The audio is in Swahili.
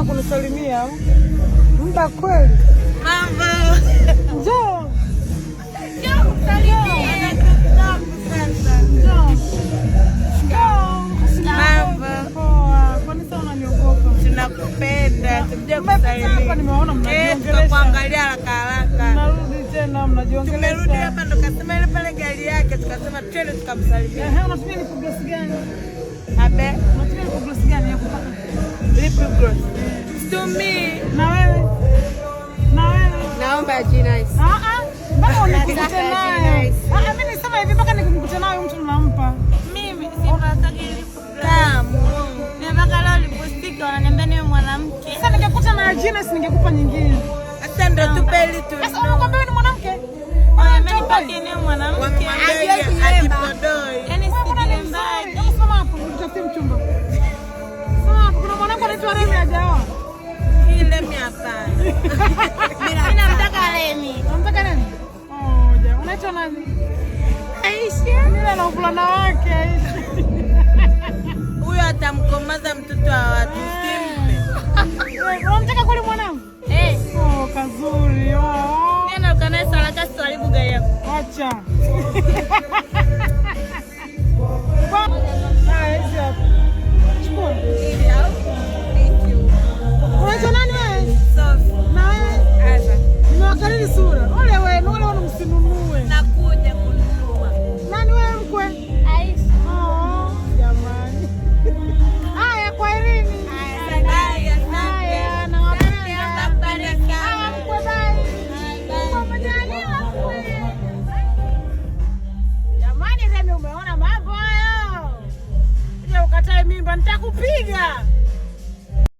unataka kunisalimia? Muda kweli. Mambo. Njoo. Njoo kusalimia. Mambo. Poa. Kwani sasa unaniogopa? Tunakupenda. Tuje kusalimia. Hapa nimeona mnajiongelesha. Kuangalia haraka. Narudi tena mnajiongelesha. Tumerudi hapa ndo kasema ile pale gari yake tukasema twende tukamsalimia. Unatumia ni progress gani? Abe. Unatumia ni progress gani ya kupaka? Lip gloss. To me. Na wewe? Naomba G-Nice. Mpaka unikukute naye. Mimi nisema hivi mpaka nikimkuta naye mtu nampa. Mimi sipataka lip gloss. Nataka leo lipstick wananiambia niwe mwanamke. Sasa ningekuta na G-Nice ningekupa nyingine. Sasa ndo tupe ili tu. Sasa unakwambia wewe ni mwanamke? Mimi nipake niwe mwanamke. Ajipodoi. Yaani sijilembai. Sema hapo utafutie mchumba. Sasa kuna mwanamke anaitwa Remi hajaoa. Remi hapana. Mimi namtaka Remi. Unamtaka nani? Ja, unaitwa nani? Aisha. Mimi na mvulana wake Aisha. Huyo atamkomaza mtoto wa watu. Simpe. Unamtaka kweli mwanangu? Kazuri. Tena ukanae salaka swalibu gari yako. Acha. Chukua.